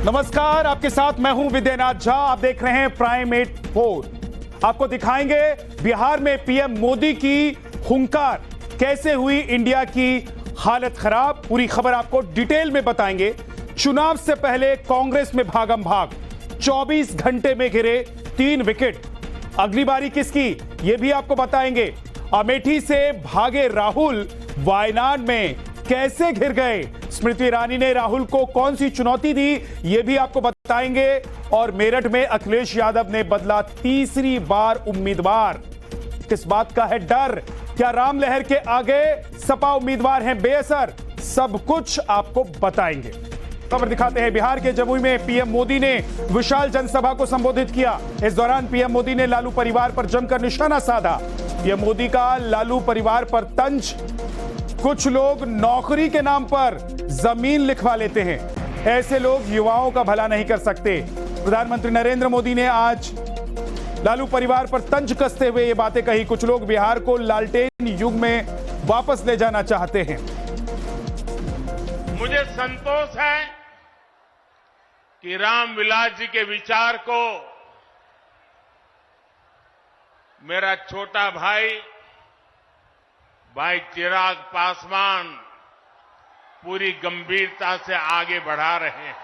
नमस्कार, आपके साथ मैं हूं विद्यानाथ झा। आप देख रहे हैं प्राइम 8-4। आपको दिखाएंगे बिहार में पीएम मोदी की हुंकार, कैसे हुई इंडिया की हालत खराब। पूरी खबर आपको डिटेल में बताएंगे। चुनाव से पहले कांग्रेस में भागम भाग, 24 घंटे में गिरे 3 विकेट। अगली बारी किसकी, यह भी आपको बताएंगे। अमेठी से भागे राहुल वायनाड में कैसे घिर गए। स्मृति ईरानी ने राहुल को कौन सी चुनौती दी, यह भी आपको बताएंगे। और मेरठ में अखिलेश यादव ने बदला तीसरी बार उम्मीदवार। किस बात का है डर? क्या राम लहर के आगे सपा उम्मीदवार हैं बेअसर? सब कुछ आपको बताएंगे। खबर दिखाते हैं। बिहार के जमुई में पीएम मोदी ने विशाल जनसभा को संबोधित किया। इस दौरान पीएम मोदी ने लालू परिवार पर जमकर निशाना साधा। पीएम मोदी का लालू परिवार पर तंज। कुछ लोग नौकरी के नाम पर जमीन लिखवा लेते हैं। ऐसे लोग युवाओं का भला नहीं कर सकते। प्रधानमंत्री नरेंद्र मोदी ने आज लालू परिवार पर तंज कसते हुए ये बातें कही। कुछ लोग बिहार को लालटेन युग में वापस ले जाना चाहते हैं। मुझे संतोष है कि रामविलास जी के विचार को मेरा छोटा भाई चिराग पासवान पूरी गंभीरता से आगे बढ़ा रहे हैं।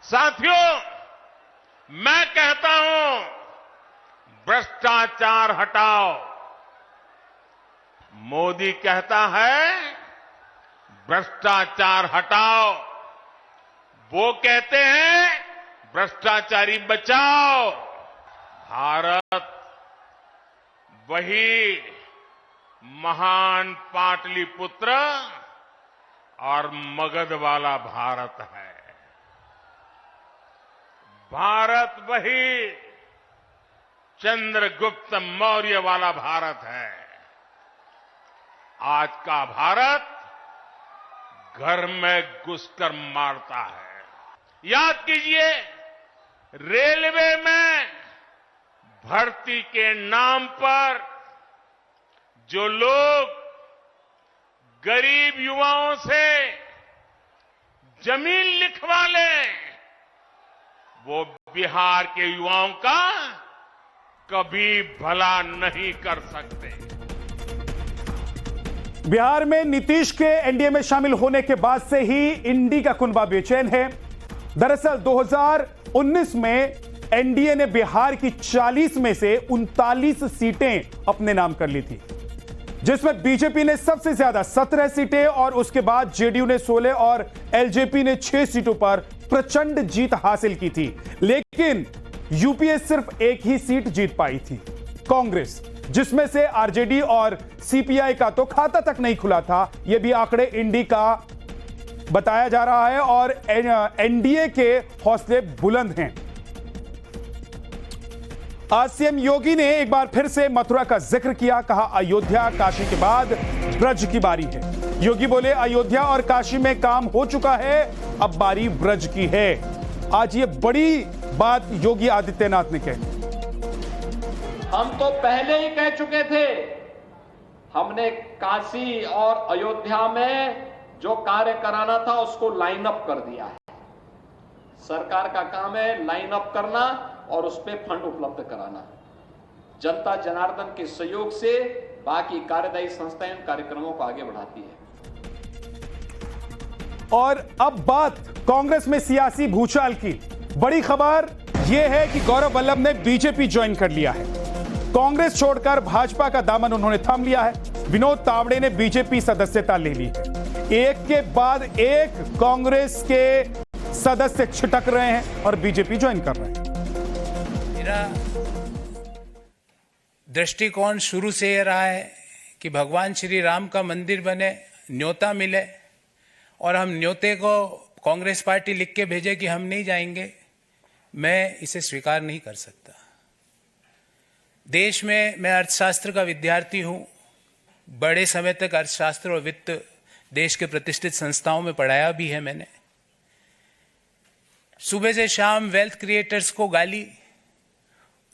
साथियों, मैं कहता हूं, भ्रष्टाचार हटाओ। मोदी कहता है भ्रष्टाचार हटाओ। वो कहते हैं भ्रष्टाचारी बचाओ। भारत वही महान पाटलिपुत्र और मगध वाला भारत है। भारत वही चंद्रगुप्त मौर्य वाला भारत है। आज का भारत घर में घुसकर मारता है। याद कीजिए, रेलवे में भर्ती के नाम पर जो लोग गरीब युवाओं से जमीन लिखवा लें, वो बिहार के युवाओं का कभी भला नहीं कर सकते। बिहार में नीतीश के एनडीए में शामिल होने के बाद से ही इंडी का कुनबा बेचैन है। दरअसल 2019 में एनडीए ने बिहार की 40 में से 39 सीटें अपने नाम कर ली थी, जिसमें बीजेपी ने सबसे ज्यादा 17 सीटें और उसके बाद जेडीयू ने 16 और एलजेपी ने 6 सीटों पर प्रचंड जीत हासिल की थी। लेकिन यूपीए सिर्फ एक ही सीट जीत पाई थी, कांग्रेस, जिसमें से आरजेडी और सीपीआई का तो खाता तक नहीं खुला था। यह भी आंकड़े इंडी का बताया जा रहा है और एनडीए के हौसले बुलंद हैं। आज सीएम योगी ने एक बार फिर से मथुरा का जिक्र किया। कहा, अयोध्या काशी के बाद ब्रज की बारी है। योगी बोले, अयोध्या और काशी में काम हो चुका है, अब बारी ब्रज की है। आज ये बड़ी बात योगी आदित्यनाथ ने कही। हम तो पहले ही कह चुके थे, हमने काशी और अयोध्या में जो कार्य कराना था उसको लाइन अप कर दिया है। सरकार का काम है लाइन अप करना और उस पर फंड उपलब्ध कराना। जनता जनार्दन के सहयोग से बाकी कार्यदायी संस्थाएं कार्यक्रमों को आगे बढ़ाती है। और अब बात कांग्रेस में सियासी भूचाल की। बड़ी खबर यह है कि गौरव वल्लभ ने बीजेपी ज्वाइन कर लिया है। कांग्रेस छोड़कर भाजपा का दामन उन्होंने थाम लिया है। विनोद तावड़े ने बीजेपी सदस्यता ले ली है। एक के बाद एक कांग्रेस के सदस्य छिटक रहे हैं और बीजेपी ज्वाइन कर रहे हैं। मेरा दृष्टिकोण शुरू से यह रहा है कि भगवान श्री राम का मंदिर बने, न्योता मिले और हम न्योते को कांग्रेस पार्टी लिख के भेजे कि हम नहीं जाएंगे, मैं इसे स्वीकार नहीं कर सकता। देश में मैं अर्थशास्त्र का विद्यार्थी हूं। बड़े समय तक अर्थशास्त्र और वित्त देश के प्रतिष्ठित संस्थाओं में पढ़ाया भी है मैंने। सुबह से शाम वेल्थ क्रिएटर्स को गाली,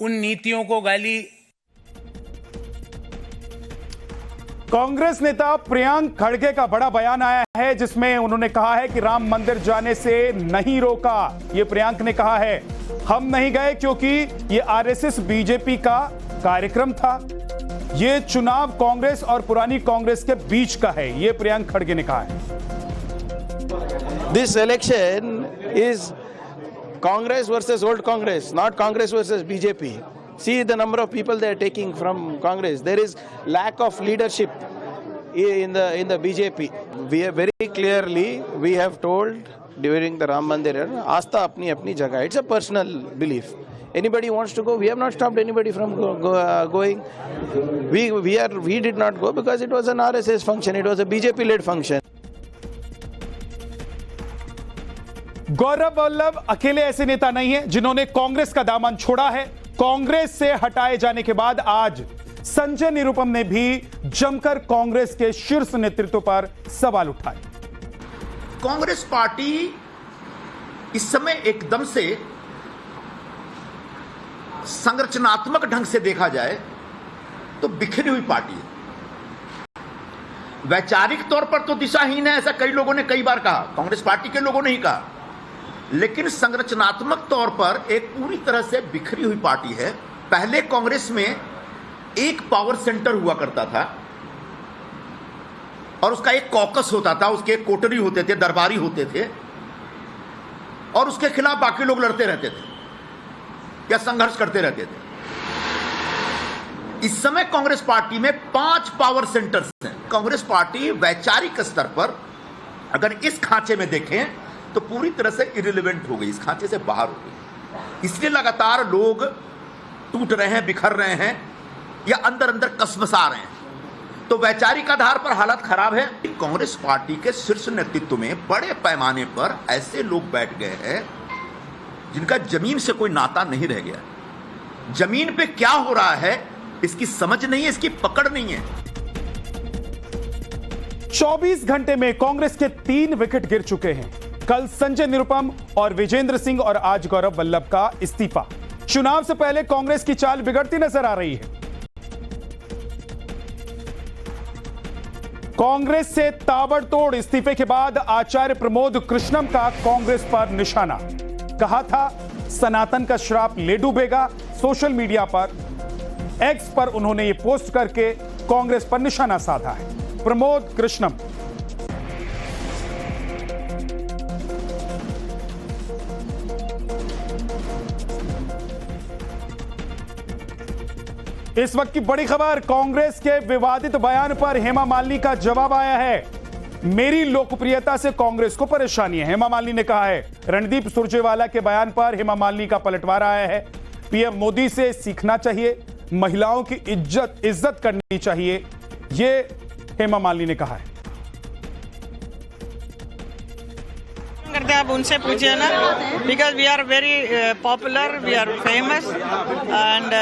उन नीतियों को गाली कांग्रेस नेता प्रियंक खड़गे का बड़ा बयान आया है जिसमें उन्होंने कहा है कि राम मंदिर जाने से नहीं रोका। ये प्रियंक ने कहा है, हम नहीं गए क्योंकि ये आरएसएस बीजेपी का कार्यक्रम था। ये चुनाव कांग्रेस और पुरानी कांग्रेस के बीच का है, ये प्रियंक खड़गे ने कहा है। This election is Congress versus old Congress, not Congress versus BJP. See the number of people they are taking from Congress. There is lack of leadership in the BJP. We have very clearly we have told during the Ram Mandir, Aastha apni apni jagah. It's a personal belief. Anybody wants to go, we have not stopped anybody from going. We did not go because it was an RSS function. It was a BJP led function. Gaurav Vallabh अकेले ऐसे नेता नहीं है जिन्होंने कांग्रेस का दामन छोड़ा है। कांग्रेस से हटाए जाने के बाद आज संजय निरुपम ने भी जमकर कांग्रेस के शीर्ष नेतृत्व पर सवाल उठाए। कांग्रेस पार्टी इस समय एकदम से संरचनात्मक ढंग से देखा जाए तो बिखरी हुई पार्टी है। वैचारिक तौर पर तो दिशाहीन है, ऐसा कई लोगों ने कई बार कहा, कांग्रेस पार्टी के लोगों ने ही कहा, लेकिन संरचनात्मक तौर पर एक पूरी तरह से बिखरी हुई पार्टी है। पहले कांग्रेस में एक पावर सेंटर हुआ करता था और उसका एक कॉकस होता था, उसके एक कोटरी होते थे, दरबारी होते थे और उसके खिलाफ बाकी लोग लड़ते रहते थे या संघर्ष करते रहते थे। इस समय कांग्रेस पार्टी में 5 पावर सेंटर्स हैं। कांग्रेस पार्टी वैचारिक स्तर पर अगर इस खांचे में देखें तो पूरी तरह से इरिलेवेंट हो गई, इस खांचे से बाहर हो गई। इसलिए लगातार लोग टूट रहे हैं, बिखर रहे हैं या अंदर अंदर कसमसा रहे हैं। तो वैचारिक आधार पर हालत खराब है। कांग्रेस पार्टी के शीर्ष नेतृत्व में बड़े पैमाने पर ऐसे लोग बैठ गए हैं जिनका जमीन से कोई नाता नहीं रह गया। जमीन पे क्या हो रहा है इसकी समझ नहीं है, इसकी पकड़ नहीं है। 24 घंटे में कांग्रेस के 3 विकेट गिर चुके हैं। कल संजय निरुपम और विजेंद्र सिंह और आज गौरव वल्लभ का इस्तीफा। चुनाव से पहले कांग्रेस की चाल बिगड़ती नजर आ रही है। कांग्रेस से ताबड़तोड़ इस्तीफे के बाद आचार्य प्रमोद कृष्णम का कांग्रेस पर निशाना। कहा था सनातन का श्राप ले डूबेगा। सोशल मीडिया पर एक्स पर उन्होंने ये पोस्ट करके कांग्रेस पर निशाना साधा है। प्रमोद कृष्णम इस वक्त की बड़ी खबर, कांग्रेस के विवादित बयान पर हेमा मालिनी का जवाब आया है। मेरी लोकप्रियता से कांग्रेस को परेशानी है, हेमा मालिनी ने कहा है। रणदीप सुरजेवाला के बयान पर हेमा मालिनी का पलटवार आया है। पीएम मोदी से सीखना चाहिए, महिलाओं की इज्जत करनी चाहिए, ये हेमा मालिनी ने कहा है। करते आप उनसे पूछिए ना, because we are very popular, we are famous and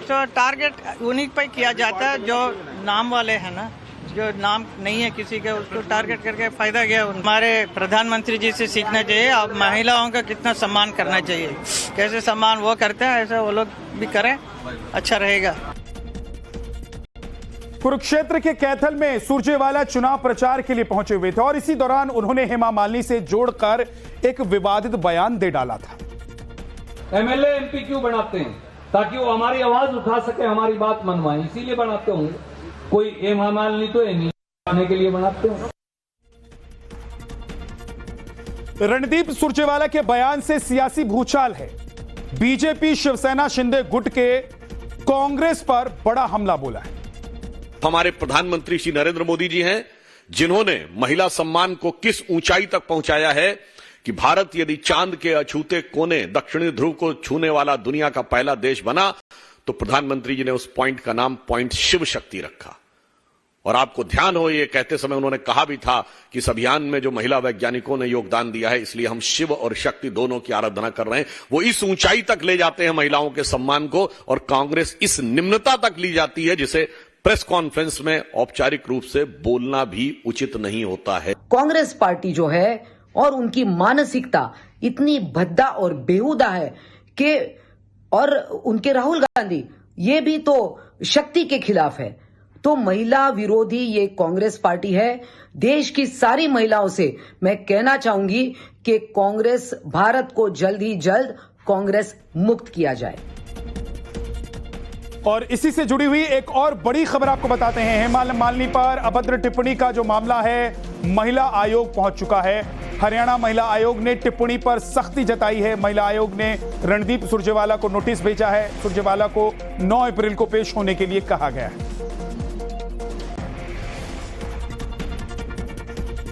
तो टारगेट उन्हीं पर किया जाता है जो नाम वाले हैं ना, जो नाम नहीं है किसी के उसको टारगेट करके फायदा क्या। हमारे प्रधानमंत्री जी से सीखना चाहिए, अब महिलाओं का कितना सम्मान करना चाहिए, कैसे सम्मान वो करते हैं ऐसे वो लोग भी करें, अच्छा रहेगा। कुरुक्षेत्र के कैथल में सुरजेवाला चुनाव प्रचार के लिए पहुंचे हुए थे और इसी दौरान उन्होंने हेमा मालिनी से जोड़कर एक विवादित बयान दे डाला था। एमएलए एमपी क्यों बनाते हैं? ताकि वो हमारी आवाज उठा सके, हमारी बात मनवाए, इसीलिए बनाते होंगे। कोई हेमा मालिनी तो नहीं बनाने के लिए बनाते होंगे। रणदीप सुरजेवाला के बयान से सियासी भूचाल है। बीजेपी शिवसेना शिंदे गुट के कांग्रेस पर बड़ा हमला बोला है। हमारे प्रधानमंत्री श्री नरेंद्र मोदी जी हैं जिन्होंने महिला सम्मान को किस ऊंचाई तक पहुंचाया है कि भारत यदि चांद के अछूते कोने दक्षिणी ध्रुव को छूने वाला दुनिया का पहला देश बना तो प्रधानमंत्री जी ने उस पॉइंट का नाम पॉइंट शिव शक्ति रखा। और आपको ध्यान हो, ये कहते समय उन्होंने कहा भी था कि इस अभियान में जो महिला वैज्ञानिकों ने योगदान दिया है इसलिए हम शिव और शक्ति दोनों की आराधना कर रहे हैं। वो इस ऊंचाई तक ले जाते हैं महिलाओं के सम्मान को और कांग्रेस इस निम्नता तक ली जाती है जिसे प्रेस कॉन्फ्रेंस में औपचारिक रूप से बोलना भी उचित नहीं होता है। कांग्रेस पार्टी जो है और उनकी मानसिकता इतनी भद्दा और बेहुदा है कि, और उनके राहुल गांधी ये भी तो शक्ति के खिलाफ है। तो महिला विरोधी ये कांग्रेस पार्टी है। देश की सारी महिलाओं से मैं कहना चाहूंगी कि कांग्रेस भारत को जल्द ही जल्द कांग्रेस मुक्त किया जाए। और इसी से जुड़ी हुई एक और बड़ी खबर आपको बताते हैं। हेमा मालिनी पर अभद्र टिप्पणी का जो मामला है, महिला आयोग पहुंच चुका है। हरियाणा महिला आयोग ने टिप्पणी पर सख्ती जताई है। महिला आयोग ने रणदीप सुरजेवाला को नोटिस भेजा है। सुरजेवाला को 9 अप्रैल को पेश होने के लिए कहा गया है।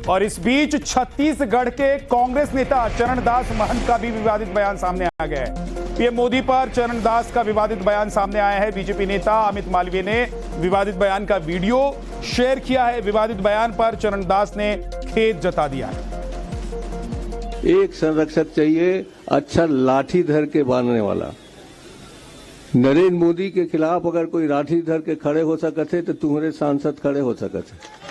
और इस बीच छत्तीसगढ़ के कांग्रेस नेता चरणदास महंत का भी विवादित बयान सामने आ गया है। पीएम मोदी पर चरणदास का विवादित बयान सामने आया है। बीजेपी नेता अमित मालवीय ने विवादित बयान का वीडियो शेयर किया है। विवादित बयान पर चरणदास ने खेद जता दिया है। एक संरक्षक चाहिए, अच्छा लाठी धर के बांधने वाला। नरेंद्र मोदी के खिलाफ अगर कोई लाठी धर के खड़े हो सकते तो तुम्हारे सांसद खड़े हो सकते।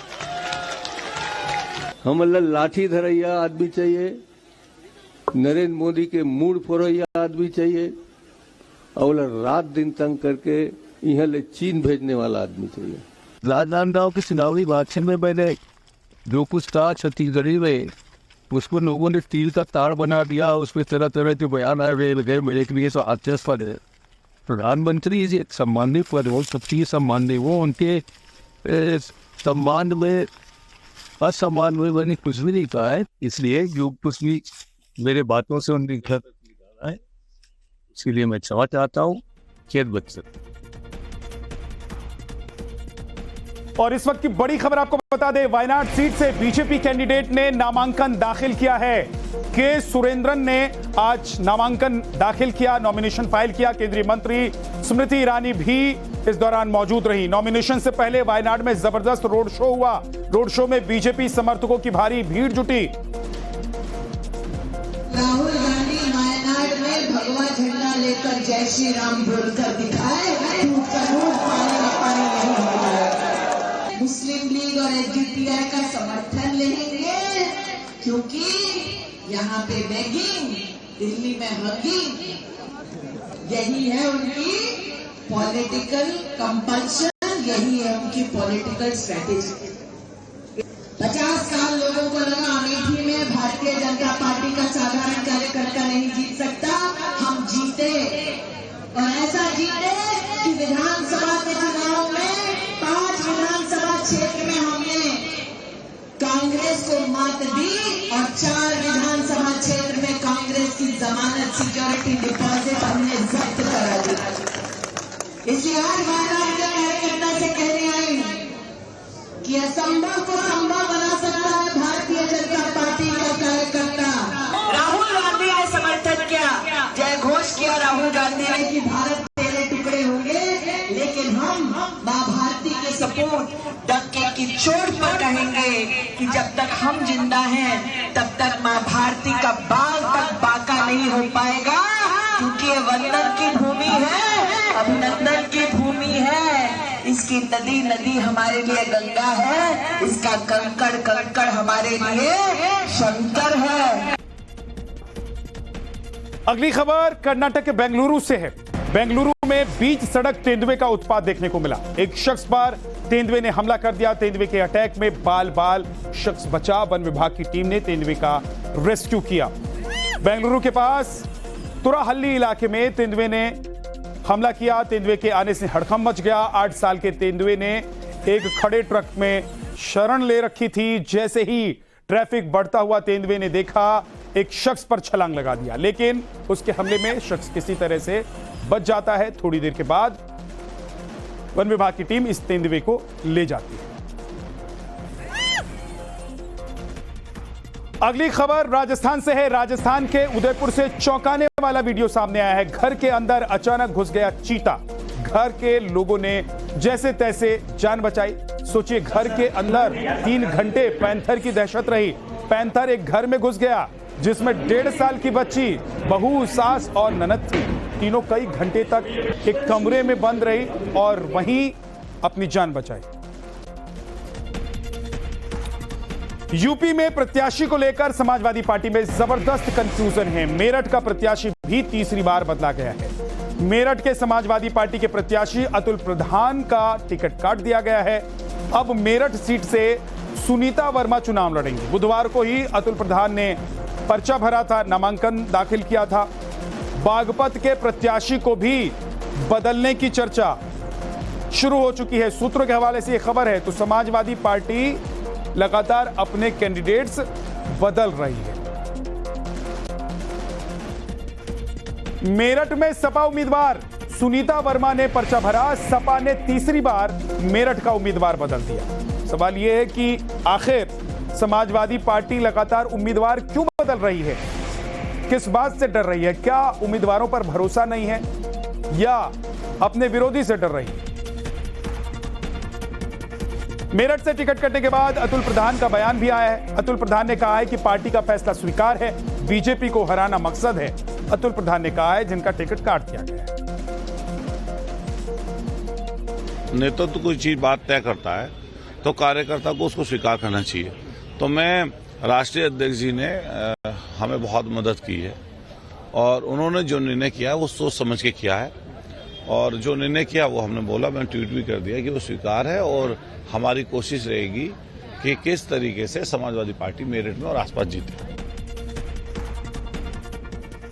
हम लाठी धरैया आदमी चाहिए, नरेंद्र मोदी के मूड फोरैया आदमी चाहिए, और रात दिन तंग करके यहाँ ले चीन भेजने वाला आदमी चाहिए। राजनांदगांव के चुनावी भाषण में मैंने जो कुछ कहा छत्तीसगढ़ी में, उसको लोगों ने स्टील का तार बना दिया। उसमें तरह तरह के बयान आए गए मेरे के लिए। तो हास्यास्पद है। प्रधानमंत्री जी सम्मानित पद हो, सबकी सम्मान्य हो, उनके सम्मान में असम्मान में मैंने कुछ भी नहीं कहा है। इसलिए जो कुछ भी मेरे बातों से उनके घर है, इसलिए मैं क्षमा चाहता हूँ। खेद बच्चे। और इस वक्त की बड़ी खबर आपको बता दें, वायनाड सीट से बीजेपी कैंडिडेट ने नामांकन दाखिल किया है। के सुरेंद्रन ने आज नामांकन दाखिल किया, नॉमिनेशन फाइल किया। केंद्रीय मंत्री स्मृति ईरानी भी इस दौरान मौजूद रही। नॉमिनेशन से पहले वायनाड में जबरदस्त रोड शो हुआ। रोड शो में बीजेपी समर्थकों की भारी भीड़ जुटी। राहुल गांधी वायनाड में भगवा झंडा लेकर जय श्री राम बोलकर दिखाए, दूध का दूध पानी का पानी नहीं होगा। मुस्लिम लीग और एसडीपीआई का समर्थन लेंगे, क्योंकि यहाँ पे बैगिंग, दिल्ली में हगिंग, यही है उनकी पॉलिटिकल कंपल्शन, यही है उनकी पॉलिटिकल स्ट्रेटेजी। 50 साल लोगों को लगा अमेठी में भारतीय जनता पार्टी का साधारण कार्यकर्ता नहीं जीत सकता। हम जीते, और ऐसा जीते कि विधानसभा के चुनाव में 5 विधानसभा क्षेत्र में हमने कांग्रेस को मात दी, और 4 विधानसभा क्षेत्र में कांग्रेस की जमानत सिक्योरिटी डिपॉजिट हमने जब्त करा दी। इसलिए आज वायनाड के कार्यकर्ता से कहने आई कि असंभव को संभव बना सकता है भारतीय जनता पार्टी का कार्यकर्ता। राहुल गांधी ने समर्थन किया, जय घोष किया राहुल गांधी ने कि भारत तेरे टुकड़े होंगे, लेकिन हम मां भारती के सपोर्ट डंके की चोट पर कहेंगे कि जब तक हम जिंदा हैं तब तक मां भारती का बाल तक बाका नहीं हो पाएगा, क्योंकि ये वंदन की भूमि है, अभिनंदन की भूमि है। इसकी नदी हमारे लिए गंगा है, इसका कंकड़ हमारे लिए शंकर है। अगली खबर कर्नाटक के बेंगलुरु से है। बेंगलुरु में बीच सड़क तेंदुए का उत्पात देखने को मिला। एक शख्स पर तेंदुए ने हमला कर दिया। तेंदुए के अटैक में बाल शख्स बचा। वन विभाग की टीम ने तेंदुए का रेस्क्यू किया। बेंगलुरु के पास तुराहल्ली इलाके में तेंदुए ने हमला किया। तेंदुए के आने से हड़कंप मच गया। 8 साल के तेंदुए ने एक खड़े ट्रक में शरण ले रखी थी। जैसे ही ट्रैफिक बढ़ता हुआ तेंदुए ने देखा, एक शख्स पर छलांग लगा दिया, लेकिन उसके हमले में शख्स किसी तरह से बच जाता है। थोड़ी देर के बाद वन विभाग की टीम इस तेंदुए को ले जाती है। अगली खबर राजस्थान से है। राजस्थान के उदयपुर से चौंकाने वाला वीडियो सामने आया है। घर के अंदर अचानक घुस गया चीता। घर के लोगों ने जैसे तैसे जान बचाई। सोचिए, घर के अंदर 3 घंटे पैंथर की दहशत रही। पैंथर एक घर में घुस गया जिसमें 1.5 साल की बच्ची, बहू, सास और ननद थी। तीनों कई घंटे तक एक कमरे में बंद रही और वहीं अपनी जान बचाई। यूपी में प्रत्याशी को लेकर समाजवादी पार्टी में जबरदस्त कंफ्यूजन है। मेरठ का प्रत्याशी भी तीसरी बार बदला गया है। मेरठ के समाजवादी पार्टी के प्रत्याशी अतुल प्रधान का टिकट काट दिया गया है। अब मेरठ सीट से सुनीता वर्मा चुनाव लड़ेंगे। बुधवार को ही अतुल प्रधान ने पर्चा भरा था, नामांकन दाखिल किया था। बागपत के प्रत्याशी को भी बदलने की चर्चा शुरू हो चुकी है। सूत्रों के हवाले से यह खबर है तो समाजवादी पार्टी लगातार अपने कैंडिडेट्स बदल रही है। मेरठ में सपा उम्मीदवार सुनीता वर्मा ने पर्चा भरा। सपा ने तीसरी बार मेरठ का उम्मीदवार बदल दिया। सवाल यह है कि आखिर समाजवादी पार्टी लगातार उम्मीदवार क्यों बदल रही है, किस बात से डर रही है? क्या उम्मीदवारों पर भरोसा नहीं है या अपने विरोधी से डर रही है? मेरठ से टिकट कटने के बाद अतुल प्रधान का बयान भी आया है। अतुल प्रधान ने कहा है कि पार्टी का फैसला स्वीकार है, बीजेपी को हराना मकसद है। अतुल प्रधान ने कहा है जिनका टिकट काट दिया गया है। नेतृत्व तो कोई चीज बात तय करता है तो कार्यकर्ता को उसको स्वीकार करना चाहिए। तो मैं राष्ट्रीय अध्यक्ष जी ने हमें बहुत मदद की है और उन्होंने जो निर्णय किया है वो सोच समझ के किया है और जो निर्णय किया वो हमने बोला, मैंने ट्वीट भी कर दिया कि वो स्वीकार है और हमारी कोशिश रहेगी कि किस तरीके से समाजवादी पार्टी मेरठ में और आसपास जीते।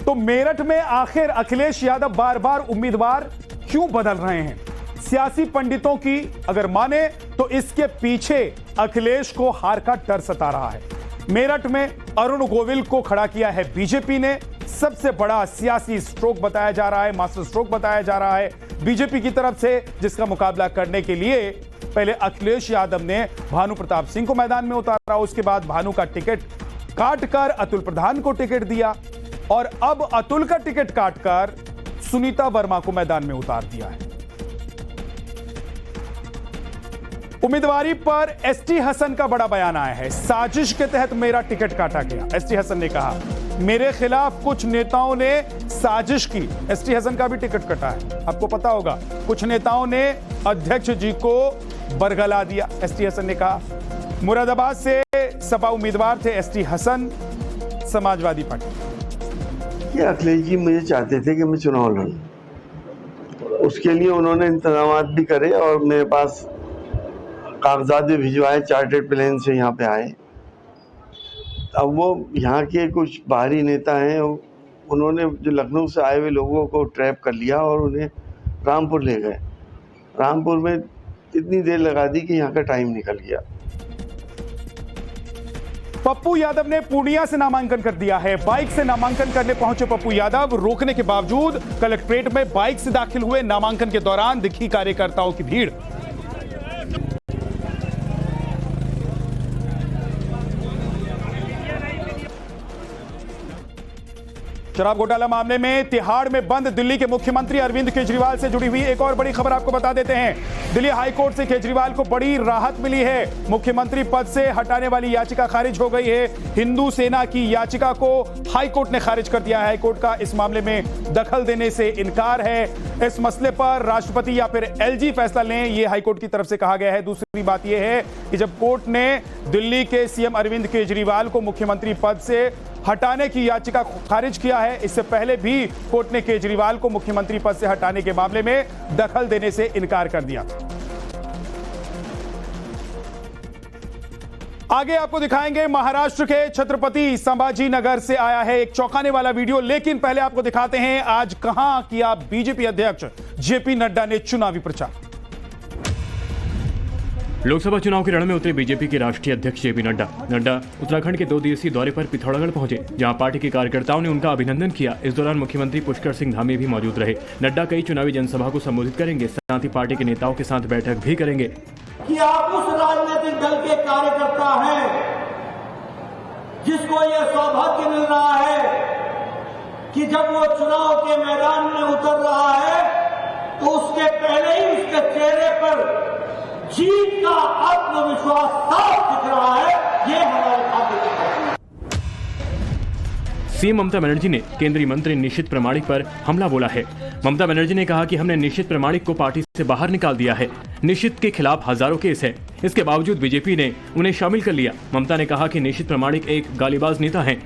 तो मेरठ में आखिर अखिलेश यादव बार बार उम्मीदवार क्यों बदल रहे हैं? सियासी पंडितों की अगर माने तो इसके पीछे अखिलेश को हार का डर सता रहा है। मेरठ में अरुण गोविल को खड़ा किया है बीजेपी ने। सबसे बड़ा सियासी स्ट्रोक बताया जा रहा है, मास्टर स्ट्रोक बताया जा रहा है बीजेपी की तरफ से, जिसका मुकाबला करने के लिए पहले अखिलेश यादव ने भानु प्रताप सिंह को मैदान में उतारा। उसके बाद भानु का टिकट काटकर अतुल प्रधान को टिकट दिया और अब अतुल का टिकट काटकर सुनीता वर्मा को मैदान में उतार दिया है। उम्मीदवारी पर एसटी हसन का बड़ा बयान आया है। साजिश के तहत मेरा टिकट काटा गया। एसटी हसन ने कहा मेरे खिलाफ कुछ नेताओं ने साजिश की। एसटी हसन का भी टिकट कटा है। आपको पता होगा कुछ नेताओं ने अध्यक्ष जी को बरगला दिया। एसटी हसन ने कहा। मुरादाबाद से सपा उम्मीदवार थे एसटी हसन, समाजवादी पार्टी। ये अखिलेश जी मुझे चाहते थे कि मैं चुनाव लड़ूं, उसके लिए उन्होंने इंतजाम भी करे और मेरे पास कागजात भी भिजवाए, चार्टर्ड प्लेन से यहाँ पे आए। अब वो यहाँ के कुछ बाहरी नेता हैं, उन्होंने जो लखनऊ से आए हुए लोगों को ट्रैप कर लिया और उन्हें रामपुर ले गए। रामपुर में इतनी देर लगा दी कि यहाँ का टाइम निकल गया। पप्पू यादव ने पूर्णिया से नामांकन कर दिया है। बाइक से नामांकन करने पहुंचे पप्पू यादव रोकने के बावजूद कलेक्ट्रेट में बाइक से दाखिल हुए। नामांकन के दौरान दिखी कार्यकर्ताओं की भीड़। शराब घोटाला मामले में तिहाड़ में बंद दिल्ली के मुख्यमंत्री अरविंद केजरीवाल से जुड़ी हुई एक और बड़ी खबर आपको बता देते हैं। दिल्ली हाईकोर्ट से केजरीवाल को बड़ी राहत मिली है। मुख्यमंत्री पद से हटाने वाली याचिका खारिज हो गई है। हिंदू सेना की याचिका को हाईकोर्ट ने खारिज कर दिया है। हाईकोर्ट का इस मामले में दखल देने से इनकार है। इस मसले पर राष्ट्रपति या फिर एलजी फैसला लें, यह हाईकोर्ट की तरफ से कहा गया है। दूसरी बात यह है कि जब कोर्ट ने दिल्ली के सीएम अरविंद केजरीवाल को मुख्यमंत्री पद से हटाने की याचिका खारिज किया है, इससे पहले भी कोर्ट ने केजरीवाल को मुख्यमंत्री पद से हटाने के मामले में दखल देने से इनकार कर दिया। आगे आपको दिखाएंगे महाराष्ट्र के छत्रपति संभाजी नगर से आया है एक चौंकाने वाला वीडियो। लेकिन पहले आपको दिखाते हैं आज कहां किया बीजेपी अध्यक्ष जेपी नड्डा ने चुनावी प्रचार। लोकसभा चुनाव के रण में उतरे बीजेपी के राष्ट्रीय अध्यक्ष जेपी नड्डा उत्तराखंड के 2 दिवसीय दौरे पर पिथौरागढ़ पहुंचे, जहां पार्टी के कार्यकर्ताओं ने उनका अभिनंदन किया। इस दौरान मुख्यमंत्री पुष्कर सिंह धामी भी मौजूद रहे। नड्डा कई चुनावी जनसभा को संबोधित करेंगे, साथ ही पार्टी के नेताओं के साथ बैठक भी करेंगे। कि आप उस राजनीतिक दल के कार्यकर्ता हैं जिसको यह सौभाग्य मिल रहा है कि जब वो चुनाव के मैदान में उतर रहा है तो उसके पहले ही उसके चेहरे पर जीत का आत्मविश्वास साफ दिख रहा है। ये हमारे खाते। सीएम ममता बनर्जी ने केंद्रीय मंत्री निशित प्रामाणिक पर हमला बोला है। ममता बनर्जी ने कहा कि हमने निशित प्रामाणिक को पार्टी से बाहर निकाल दिया है। निशित के खिलाफ हजारों केस है, इसके बावजूद बीजेपी ने उन्हें शामिल कर लिया। ममता ने कहा कि निशित प्रामाणिक एक गालीबाज नेता हैं।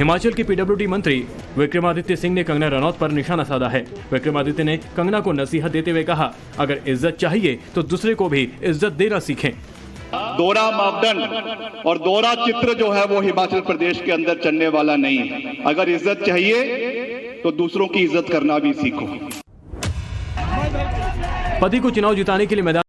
हिमाचल के पीडब्ल्यूडी मंत्री विक्रमादित्य सिंह ने कंगना रनौत पर निशाना साधा है। विक्रमादित्य ने कंगना को नसीहत देते हुए कहा, अगर इज्जत चाहिए तो दूसरे को भी इज्जत देना सीखें। दोहरा मापदंड और दोहरा चित्र जो है वो हिमाचल प्रदेश के अंदर चलने वाला नहीं है। अगर इज्जत चाहिए तो दूसरों की इज्जत करना भी सीखो। पति को चुनाव जिताने के लिए मैदान